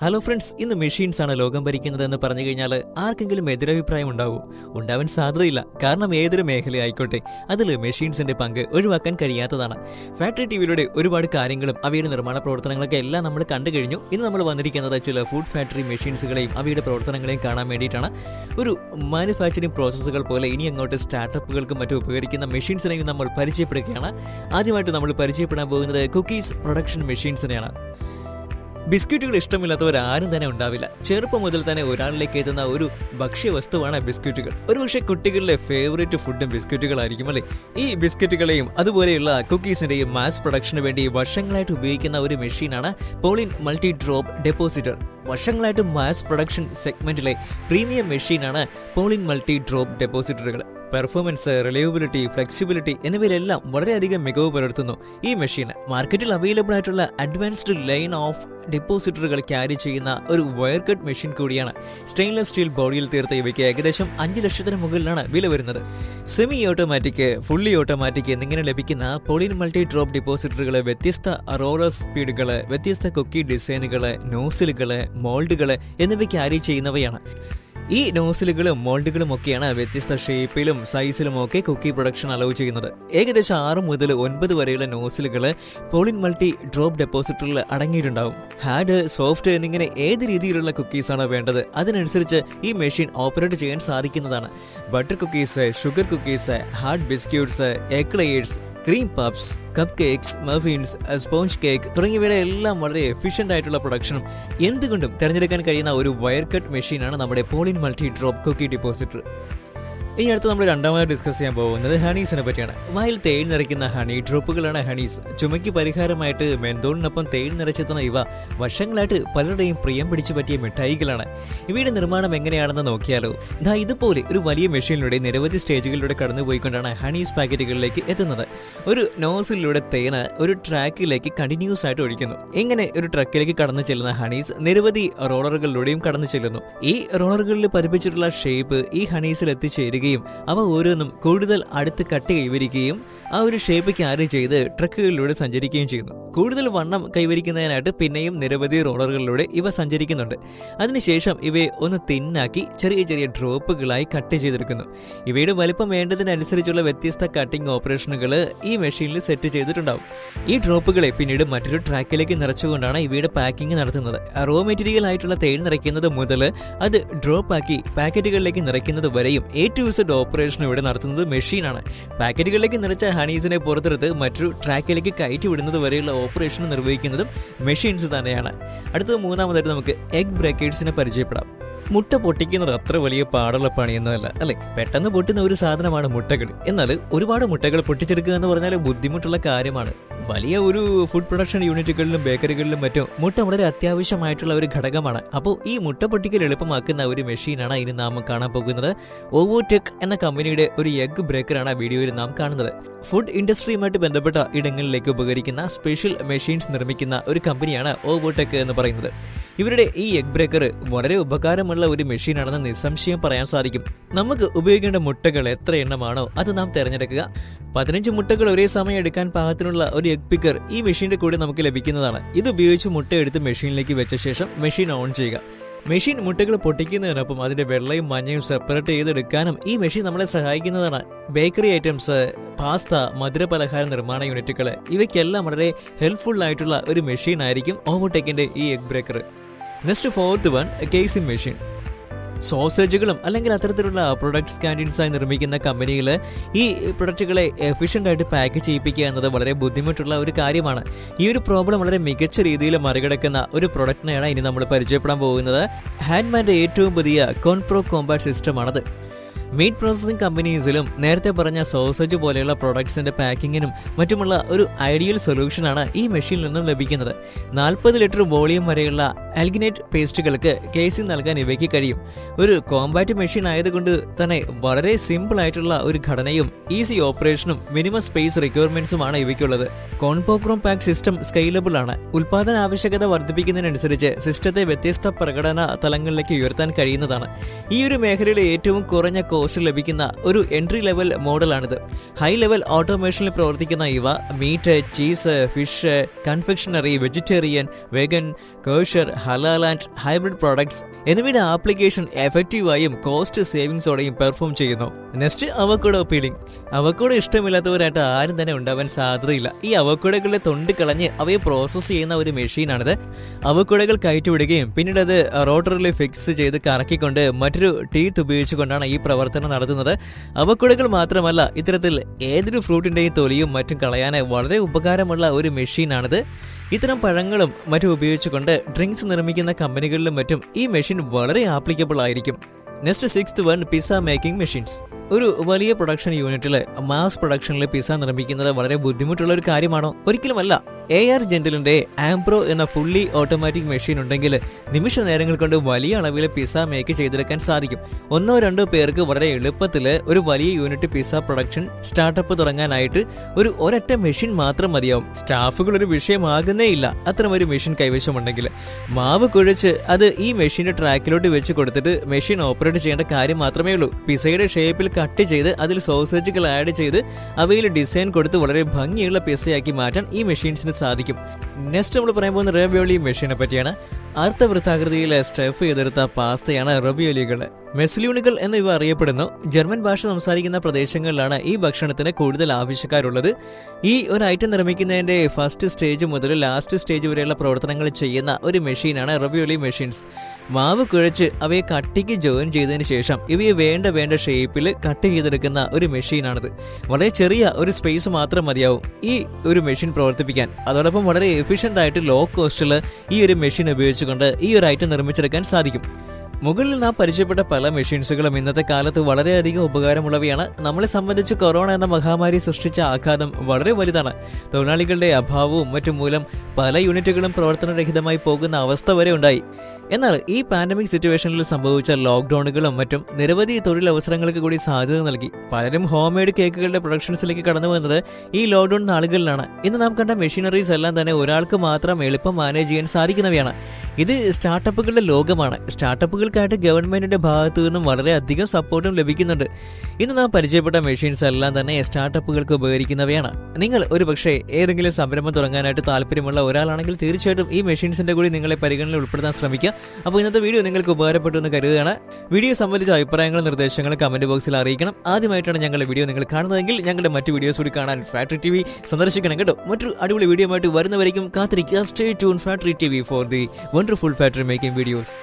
Hello friends, ഇന്ന് machines ആണ് ലോകം ഭരിക്കുന്നതെന്ന് പറഞ്ഞു കഴിഞ്ഞാൽ ആർക്കെങ്കിലും എതിരഭിപ്രായം ഉണ്ടാവാൻ സാധ്യതയില്ല. കാരണം ഏതൊരു മേഖലയായിക്കോട്ടെ അതിൽ മെഷീൻസിന്റെ പങ്ക് ഒഴിവാക്കാൻ കഴിയാത്തതാണ്. ഫാക്ടറി ടിവിയിലൂടെ ഒരുപാട് കാര്യങ്ങളും അവയുടെ നിർമ്മാണ പ്രവർത്തനങ്ങളൊക്കെ എല്ലാം നമ്മൾ കണ്ടു കഴിഞ്ഞു. ഇന്ന് നമ്മൾ വന്നിരിക്കുന്നത് ചില ഫുഡ് ഫാക്ടറി മെഷീൻസുകളെയും അവയുടെ പ്രവർത്തനങ്ങളെയും കാണാൻ വേണ്ടിയിട്ടാണ്. ഒരു മാനുഫാക്ചറിംഗ് പ്രോസസ്സുകൾ പോലെ ഇനി അങ്ങോട്ട് സ്റ്റാർട്ടപ്പുകൾക്കും മറ്റും ഉപകരിക്കുന്ന മെഷീൻസിനെയും നമ്മൾ പരിചയപ്പെടുകയാണ്. ആദ്യമായിട്ട് നമ്മൾ പരിചയപ്പെടാൻ പോകുന്നത് കുക്കീസ് പ്രൊഡക്ഷൻ മെഷീൻസിനെയാണ്. ബിസ്ക്കറ്റുകൾ ഇഷ്ടമില്ലാത്തവരാരും തന്നെ ഉണ്ടാവില്ല. ചെറുപ്പം മുതൽ തന്നെ ഒരാളിലേക്ക് എത്തുന്ന ഒരു ഭക്ഷ്യവസ്തുവാണ് ബിസ്ക്കറ്റുകൾ. ഒരുപക്ഷെ കുട്ടികളുടെ ഫേവറേറ്റ് ഫുഡും ബിസ്ക്കറ്റുകളായിരിക്കും അല്ലേ. ഈ ബിസ്ക്കറ്റുകളെയും അതുപോലെയുള്ള കുക്കീസിന്റെയും മാസ് പ്രൊഡക്ഷന് വേണ്ടി വർഷങ്ങളായിട്ട് ഉപയോഗിക്കുന്ന ഒരു മെഷീനാണ് പോളിൻ മൾട്ടി ഡ്രോപ്പ് ഡെപ്പോസിറ്റർ. വർഷങ്ങളായിട്ട് മാസ് പ്രൊഡക്ഷൻ സെഗ്മെന്റിലെ പ്രീമിയം മെഷീനാണ് പോളിൻ മൾട്ടി ഡ്രോപ്പ് ഡെപ്പോസിറ്ററുകൾ. പെർഫോമൻസ്, റിലയബിലിറ്റി, ഫ്ലെക്സിബിലിറ്റി എന്നിവയിലെല്ലാം വളരെയധികം മികവ് പുലർത്തുന്നു ഈ മെഷീൻ. മാർക്കറ്റിൽ അവൈലബിൾ ആയിട്ടുള്ള അഡ്വാൻസ്ഡ് ലൈൻ ഓഫ് ഡെപ്പോസിറ്ററുകൾ ക്യാരി ചെയ്യുന്ന ഒരു വയർ കട്ട് മെഷീൻ കൂടിയാണ്. സ്റ്റെയിൻലെസ് സ്റ്റീൽ ബോഡിയിൽ തീർത്ത ഇവയ്ക്ക് ഏകദേശം 5 ലക്ഷത്തിന് മുകളിലാണ് വില വരുന്നത്. സെമി ഓട്ടോമാറ്റിക്, ഫുള്ളി ഓട്ടോമാറ്റിക് എന്നിങ്ങനെ ലഭിക്കുന്ന പോളിൻ മൾട്ടി ഡ്രോപ്പ് ഡെപ്പോസിറ്ററുകൾ വ്യത്യസ്ത റോളർ സ്പീഡുകൾ, വ്യത്യസ്ത കുക്കി ഡിസൈനുകൾ, നോസിലുകൾ, മോൾഡുകൾ എന്നിവ ക്യാരി ചെയ്യുന്നവയാണ്. ഈ നോസിലുകളും മോൾഡുകളും ഒക്കെയാണ് വ്യത്യസ്ത ഷേപ്പിലും സൈസിലും ഒക്കെ കുക്കി പ്രൊഡക്ഷൻ അലോ ചെയ്യുന്നത്. ഏകദേശം 6 മുതൽ 9 വരെയുള്ള നോസിലുകൾ പോളിൻ മൾട്ടി ഡ്രോപ്പ് ഡെപ്പോസിറ്ററിൽ അടങ്ങിയിട്ടുണ്ടാവും. ഹാർഡ്, സോഫ്റ്റ് എന്നിങ്ങനെ ഏത് രീതിയിലുള്ള കുക്കീസാണ് വേണ്ടത് അതിനനുസരിച്ച് ഈ മെഷീൻ ഓപ്പറേറ്റ് ചെയ്യാൻ സാധിക്കുന്നതാണ്. Butter cookies, sugar cookies, hard biscuits, eclairs, cream puffs, cup cakes, muffins, sponge cake തുടങ്ങിയവയുടെ എല്ലാം വളരെ എഫിഷ്യൻ്റ് ആയിട്ടുള്ള പ്രൊഡക്ഷനും എന്തുകൊണ്ടും തിരഞ്ഞെടുക്കാൻ കഴിയുന്ന ഒരു വയർ കട്ട് മെഷീനാണ് നമ്മുടെ Polin multi drop cookie depositor. ഇനി അടുത്ത് നമ്മൾ രണ്ടാമത് ഡിസ്കസ് ചെയ്യാൻ പോകുന്നത് ഹണീസിനെ പറ്റിയാണ്. വായിൽ തേൻ നിറയ്ക്കുന്ന ഹണി ഡ്രോപ്പുകളാണ് ഹണീസ്. ചുമയ്ക്ക് പരിഹാരമായിട്ട് മെന്തോളിനൊപ്പം തേൻ നിറച്ചെത്തുന്ന ഇവ വർഷങ്ങളായിട്ട് പലരുടെയും പ്രിയം പിടിച്ചു പറ്റിയ മിഠായികളാണ്. ഇവയുടെ നിർമ്മാണം എങ്ങനെയാണെന്ന് നോക്കിയാലോ. ഇതുപോലെ ഒരു വലിയ മെഷീനിലൂടെ നിരവധി സ്റ്റേജുകളിലൂടെ കടന്നുപോയിക്കൊണ്ടാണ് ഹണീസ് പാക്കറ്റുകളിലേക്ക് എത്തുന്നത്. ഒരു നോസിലൂടെ തേന് ഒരു ട്രാക്കിലേക്ക് കണ്ടിന്യൂസ് ആയിട്ട് ഒഴിക്കുന്നു. ഇങ്ങനെ ഒരു ട്രക്കിലേക്ക് കടന്നു ചെല്ലുന്ന ഹണീസ് നിരവധി റോളറുകളിലൂടെയും കടന്നു ചെല്ലുന്നു. ഈ റോളറുകളിൽ പതിപ്പിച്ചിട്ടുള്ള ഷേപ്പ് ഈ ഹണീസിൽ എത്തിച്ചേരുകയും അവ ഓരോന്നും കൂടുതൽ അടുത്ത് കട്ട് കൈവരിക്കുകയും ആ ഒരു ഷേപ്പ് ക്യാരി ചെയ്ത് ട്രക്കുകളിലൂടെ സഞ്ചരിക്കുകയും ചെയ്യുന്നു. കൂടുതൽ വണ്ണം കൈവരിക്കുന്നതിനായിട്ട് പിന്നെയും നിരവധി റോളറുകളിലൂടെ ഇവ സഞ്ചരിക്കുന്നുണ്ട്. അതിനുശേഷം ഇവയെ ഒന്ന് തിന്നാക്കി ചെറിയ ചെറിയ ഡ്രോപ്പുകളായി കട്ട് ചെയ്തെടുക്കുന്നു. ഇവയുടെ വലിപ്പം വേണ്ടതിനനുസരിച്ചുള്ള വ്യത്യസ്ത കട്ടിംഗ് ഓപ്പറേഷനുകൾ ഈ മെഷീനിൽ സെറ്റ് ചെയ്തിട്ടുണ്ടാവും. ഈ ഡ്രോപ്പുകളെ പിന്നീട് മറ്റൊരു ട്രാക്കിലേക്ക് നിറച്ചുകൊണ്ടാണ് ഇവയുടെ പാക്കിംഗ് നടത്തുന്നത്. റോ മെറ്റീരിയൽ ആയിട്ടുള്ള തേൻ നിറയ്ക്കുന്നത് മുതൽ അത് ഡ്രോപ്പ് ആക്കി പാക്കറ്റുകളിലേക്ക് നിറയ്ക്കുന്നത് വരെയും A to Z ഓപ്പറേഷൻ ഇവിടെ നടത്തുന്നത് മെഷീനാണ്. പാക്കറ്റുകളിലേക്ക് നിറച്ച ഹണീസിനെ പുറത്തെടുത്ത് മറ്റൊരു ട്രാക്കിലേക്ക് കയറ്റി വിടുന്നത് വരെയുള്ള ഓപ്പറേഷൻ നിർവഹിക്കുന്നതും മെഷീൻസ് തന്നെയാണ്. അടുത്തത് മൂന്നാമതായിട്ട് നമുക്ക് എഗ് ബ്രേക്കേഴ്സിനെ പരിചയപ്പെടാം. മുട്ട പൊട്ടിക്കുന്നത് അത്ര വലിയ പാടുള്ള പണിയൊന്നുമല്ല അല്ലേ. പെട്ടെന്ന് പൊട്ടുന്ന ഒരു സാധനമാണ് മുട്ടകൾ. എന്നാൽ ഒരുപാട് മുട്ടകൾ പൊട്ടിച്ചെടുക്കുക എന്ന് പറഞ്ഞാൽ ബുദ്ധിമുട്ടുള്ള കാര്യമാണ്. വലിയ ഒരു ഫുഡ് പ്രൊഡക്ഷൻ യൂണിറ്റുകളിലും ബേക്കറികളിലും മറ്റും മുട്ട വളരെ അത്യാവശ്യമായിട്ടുള്ള ഒരു ഘടകമാണ്. അപ്പോൾ ഈ മുട്ട പൊട്ടിക്കൽ എളുപ്പമാക്കുന്ന ഒരു മെഷീനാണ് ഇനി നാം കാണാൻ പോകുന്നത്. ഓവോടെക് എന്ന കമ്പനിയുടെ ഒരു എഗ് ബ്രേക്കറാണ് വീഡിയോയിൽ നാം കാണുന്നത്. ഫുഡ് ഇൻഡസ്ട്രിയുമായിട്ട് ബന്ധപ്പെട്ട ഇടങ്ങളിലേക്ക് ഉപകരിക്കുന്ന സ്പെഷ്യൽ മെഷീൻസ് നിർമ്മിക്കുന്ന ഒരു കമ്പനിയാണ് ഓവോടെക് എന്ന് പറയുന്നത്. ഇവരുടെ ഈ എഗ് ബ്രേക്കർ വളരെ ഉപകാരമുള്ള ഒരു മെഷീനാണെന്ന് നിസ്സംശയം പറയാൻ സാധിക്കും. നമുക്ക് ഉപയോഗിക്കേണ്ട മുട്ടകൾ എത്ര എണ്ണമാണോ അത് നാം തിരഞ്ഞെടുക്കുക. 15 മുട്ടകൾ ഒരേ സമയം എടുക്കാൻ പാകത്തിനുള്ള ഒരു എഗ് പിക്കർ ഈ മെഷീന്റെ കൂടെ നമുക്ക് ലഭിക്കുന്നതാണ്. ഇത് ഉപയോഗിച്ച് മുട്ട എടുത്ത് മെഷീനിലേക്ക് വെച്ച ശേഷം മെഷീൻ ഓൺ ചെയ്യുക. മെഷീൻ മുട്ടകൾ പൊട്ടിക്കുന്നതിനൊപ്പം അതിന്റെ വെള്ളയും മഞ്ഞയും സെപ്പറേറ്റ് ചെയ്തെടുക്കാനും ഈ മെഷീൻ നമ്മളെ സഹായിക്കുന്നതാണ്. ബേക്കറി ഐറ്റംസ്, പാസ്ത, മധുര പലഹാര നിർമ്മാണ യൂണിറ്റുകൾ ഇവയ്ക്കെല്ലാം വളരെ ഹെൽപ്ഫുൾ ആയിട്ടുള്ള ഒരു മെഷീൻ ആയിരിക്കും ഓവോടെക്കിന്റെ ഈ egg breaker. Next fourth one, casing machine. സോസേജുകളും അല്ലെങ്കിൽ അത്തരത്തിലുള്ള പ്രൊഡക്ട്സ് ക്യാൻറ്റീൻസായി നിർമ്മിക്കുന്ന കമ്പനികൾ ഈ പ്രൊഡക്റ്റുകളെ എഫിഷ്യൻ്റ് ആയിട്ട് പാക്ക് ചെയ്യിപ്പിക്കുക എന്നത് വളരെ ബുദ്ധിമുട്ടുള്ള ഒരു കാര്യമാണ്. ഈ ഒരു പ്രോബ്ലം വളരെ മികച്ച രീതിയിൽ മറികടക്കുന്ന ഒരു പ്രൊഡക്റ്റിനെയാണ് ഇനി നമ്മൾ പരിചയപ്പെടാൻ പോകുന്നത്. ഹാൻഡ്മാൻ്റെ ഏറ്റവും പുതിയ കോൺപ്രോ കോമ്പാക്ട് സിസ്റ്റമാണത്. മീറ്റ് പ്രോസസ്സിംഗ് കമ്പനീസിലും നേരത്തെ പറഞ്ഞ സോസേജ് പോലെയുള്ള പ്രൊഡക്ട്സിൻ്റെ പാക്കിങ്ങിനും മറ്റുമുള്ള ഒരു ഐഡിയൽ സൊല്യൂഷനാണ് ഈ മെഷീനിൽ നിന്നും ലഭിക്കുന്നത്. 40 ലിറ്റർ വോളിയം വരെയുള്ള ആൽഗിനേറ്റ് പേസ്റ്റുകൾക്ക് കേസിംഗ് നൽകാൻ ഇവയ്ക്ക് കഴിയും. ഒരു കോമ്പാക്റ്റ് മെഷീൻ ആയതുകൊണ്ട് തന്നെ വളരെ സിമ്പിൾ ആയിട്ടുള്ള ഒരു ഘടനയും ഈസി ഓപ്പറേഷനും മിനിമം സ്പേസ് റിക്വയർമെൻറ്റ്സുമാണ് ഇവയ്ക്കുള്ളത്. കോൺപോക്രോം പാക്ക് സിസ്റ്റം സ്കെയിലബിൾ ആണ്. ഉൽപ്പാദന ആവശ്യകത വർദ്ധിപ്പിക്കുന്നതിനനുസരിച്ച് സിസ്റ്റത്തെ വ്യത്യസ്ത പ്രകടന തലങ്ങളിലേക്ക് ഉയർത്താൻ കഴിയുന്നതാണ്. ഈ ഒരു മേഖലയിലെ ഏറ്റവും കുറഞ്ഞ കോസ്റ്റ് ലഭിക്കുന്ന ഒരു എൻട്രി ലെവൽ മോഡലാണിത്. ഹൈ ലെവൽ ഓട്ടോമേഷനിൽ പ്രവർത്തിക്കുന്ന ഇവ meat, cheese, fish, confectionery, vegetarian, vegan, kosher, halal and hybrid products എന്നിവയുടെ ആപ്ലിക്കേഷൻ എഫക്റ്റീവായും കോസ്റ്റ് സേവിങ്സോടെയും പെർഫോം ചെയ്യുന്നു. Next avocado peeling. അവക്കോഡോ ഇഷ്ടമില്ലാത്തവരായിട്ട് ആരും തന്നെ ഉണ്ടാവാൻ സാധ്യതയില്ല. ഈ അവക്കോഡോകളുടെ തൊണ്ട് കളഞ്ഞ് അവയെ പ്രോസസ്സ് ചെയ്യുന്ന ഒരു മെഷീനാണിത്. അവക്കോഡോകൾ കയറ്റിവിടുകയും പിന്നീട് അത് റോട്ടറിൽ ഫിക്സ് ചെയ്ത് കറക്കിക്കൊണ്ട് മറ്റൊരു ടീത്ത് ഉപയോഗിച്ചുകൊണ്ടാണ് ഈ പ്രവർത്തനം നടത്തുന്നത്. അവക്കോഡോകൾ മാത്രമല്ല, ഇത്തരത്തിൽ ഏതൊരു ഫ്രൂട്ടിൻ്റെയും തൊലിയും മറ്റും കളയാൻ വളരെ ഉപകാരമുള്ള ഒരു മെഷീനാണിത്. ഇത്തരം പഴങ്ങളും മറ്റും ഉപയോഗിച്ചുകൊണ്ട് ഡ്രിങ്ക്സ് നിർമ്മിക്കുന്ന കമ്പനികളിലും മറ്റും ഈ മെഷീൻ വളരെ ആപ്ലിക്കബിൾ ആയിരിക്കും. Next 6th one, pizza making machines. ഒരു വലിയ പ്രൊഡക്ഷൻ യൂണിറ്റിൽ മാസ് പ്രൊഡക്ഷനിൽ പിസ്സ നിർമ്മിക്കുന്നത് വളരെ ബുദ്ധിമുട്ടുള്ള ഒരു കാര്യമാണോ? ഒരിക്കലുമല്ല. AR ജെന്റിലിന്റെ ആംപ്രോ എന്ന ഫുള്ളി ഓട്ടോമാറ്റിക് മെഷീൻ ഉണ്ടെങ്കിൽ നിമിഷ നേരങ്ങൾ കൊണ്ട് വലിയ അളവിൽ പിസ്സ മേക്ക് ചെയ്തെടുക്കാൻ സാധിക്കും. 1-2 പേർക്ക് വളരെ എളുപ്പത്തിൽ ഒരു വലിയ യൂണിറ്റ് പിസ്സ പ്രൊഡക്ഷൻ സ്റ്റാർട്ടപ്പ് തുടങ്ങാനായിട്ട് ഒരൊറ്റ മെഷീൻ മാത്രം മതിയാവും. സ്റ്റാഫുകൾ ഒരു വിഷയമാകുന്നേ ഇല്ല അത്തരം ഒരു മെഷീൻ കൈവശമുണ്ടെങ്കിൽ. മാവ് കുഴച്ച് അത് ഈ മെഷീന്റെ ട്രാക്കിലോട്ട് വെച്ച് കൊടുത്തിട്ട് മെഷീൻ ഓപ്പറേറ്റ് ചെയ്യേണ്ട കാര്യം മാത്രമേ ഉള്ളൂ. പിസ്സയുടെ ഷേപ്പിൽ കട്ട് ചെയ്ത് അതിൽ സോസേജുകൾ ആഡ് ചെയ്ത് അവയിൽ ഡിസൈൻ കൊടുത്ത് വളരെ ഭംഗിയുള്ള പിസ്സയാക്കി മാറ്റാൻ ഈ മെഷീൻസിന് സാധിക്കും. നെക്സ്റ്റ് നമ്മൾ പറയാൻ പോകുന്ന റവിയോലി മെഷീനെ പറ്റിയാണ്. അർത്ഥവൃത്താകൃതിയിൽ സ്റ്റഫ് ചെയ്തെടുത്ത പാസ്തയാണ് റവിയോലികൾ. മെസ്ലൂണുകൾ എന്നിവ അറിയപ്പെടുന്നു. ജർമ്മൻ ഭാഷ സംസാരിക്കുന്ന പ്രദേശങ്ങളിലാണ് ഈ ഭക്ഷണത്തിന് കൂടുതൽ ആവശ്യക്കാരുള്ളത്. ഈ ഒരു ഐറ്റം നിർമ്മിക്കുന്നതിൻ്റെ ഫസ്റ്റ് സ്റ്റേജ് മുതൽ ലാസ്റ്റ് സ്റ്റേജ് വരെയുള്ള പ്രവർത്തനങ്ങൾ ചെയ്യുന്ന ഒരു മെഷീനാണ് റവിയോലി മെഷീൻസ്. മാവ് കുഴച്ച് അവയെ കട്ടിക്ക് ജോയിൻ ചെയ്തതിന് ശേഷം ഇവയെ വേണ്ട ഷേപ്പിൽ കട്ട് ചെയ്തെടുക്കുന്ന ഒരു മെഷീനാണിത്. വളരെ ചെറിയ ഒരു സ്പേസ് മാത്രം മതിയാവും ഈ ഒരു മെഷീൻ പ്രവർത്തിപ്പിക്കാൻ. അതോടൊപ്പം വളരെ എഫിഷ്യൻ്റ് ആയിട്ട് ലോ കോസ്റ്റിൽ ഈ ഒരു മെഷീൻ ഉപയോഗിച്ചുകൊണ്ട് ഈ ഒരു ഐറ്റം നിർമ്മിച്ചെടുക്കാൻ സാധിക്കും. മുകളിൽ നാം പരിചയപ്പെട്ട പല മെഷീൻസുകളും ഇന്നത്തെ കാലത്ത് വളരെയധികം ഉപകാരമുള്ളവയാണ്. നമ്മളെ സംബന്ധിച്ച് കൊറോണ എന്ന മഹാമാരി സൃഷ്ടിച്ച ആഘാതം വളരെ വലുതാണ്. തൊഴിലാളികളുടെ അഭാവവും മറ്റും മൂലം പല യൂണിറ്റുകളും പ്രവർത്തനരഹിതമായി പോകുന്ന അവസ്ഥ വരെ ഉണ്ടായി. എന്നാൽ ഈ പാൻഡമിക് സിറ്റുവേഷനിൽ സംഭവിച്ച ലോക്ക്ഡൌണുകളും മറ്റും നിരവധി തൊഴിലവസരങ്ങൾക്ക് കൂടി സാധ്യത നൽകി. പലരും ഹോം മെയ്ഡ് കേക്കുകളുടെ പ്രൊഡക്ഷൻസിലേക്ക് കടന്നു വന്നത് ഈ ലോക്ക്ഡൌൺ നാളുകളിലാണ്. ഇന്ന് നാം കണ്ട മെഷീനറീസ് എല്ലാം തന്നെ ഒരാൾക്ക് മാത്രം എളുപ്പം മാനേജ് ചെയ്യാൻ സാധിക്കുന്നവയാണ്. ഇത് സ്റ്റാർട്ടപ്പുകളുടെ ലോകമാണ്. സ്റ്റാർട്ടപ്പുകൾക്കായിട്ട് ഗവൺമെന്റിന്റെ ഭാഗത്തു നിന്നും വളരെയധികം സപ്പോർട്ടും ലഭിക്കുന്നുണ്ട്. ഇന്ന് നാം പരിചയപ്പെട്ട മെഷീൻസ് എല്ലാം തന്നെ സ്റ്റാർട്ടപ്പുകൾക്ക് ഉപകരിക്കുന്നവയാണ്. നിങ്ങൾ ഒരു പക്ഷേ ഏതെങ്കിലും സംരംഭം തുടങ്ങാനായിട്ട് താല്പര്യമുള്ള ഒരാളാണെങ്കിൽ തീർച്ചയായിട്ടും ഈ മെഷീൻസിന്റെ കൂടി നിങ്ങളെ പരിഗണനയിൽ ഉൾപ്പെടുത്താൻ ശ്രമിക്കുക. അപ്പോൾ ഇന്നത്തെ വീഡിയോ നിങ്ങൾക്ക് ഉപകാരപ്പെട്ടു എന്ന് കരുതുകയാണ്. വീഡിയോ സംബന്ധിച്ച അഭിപ്രായങ്ങളും നിർദ്ദേശങ്ങളും കമന്റ് ബോക്സിൽ അറിയിക്കണം. ആദ്യമായിട്ടാണ് ഞങ്ങളുടെ വീഡിയോ നിങ്ങൾ കാണുന്നതെങ്കിൽ ഞങ്ങളുടെ മറ്റു വീഡിയോസ് കൂടി കാണാൻ ഫാക്ടറി TV സന്ദർശിക്കണം കേട്ടോ. മറ്റൊരു അടിപൊളി വീഡിയോ ആയിട്ട് വരുന്നവരേക്കും കാത്തിരിക്കുക. Stay tune factory TV for the wonderful factory making videos.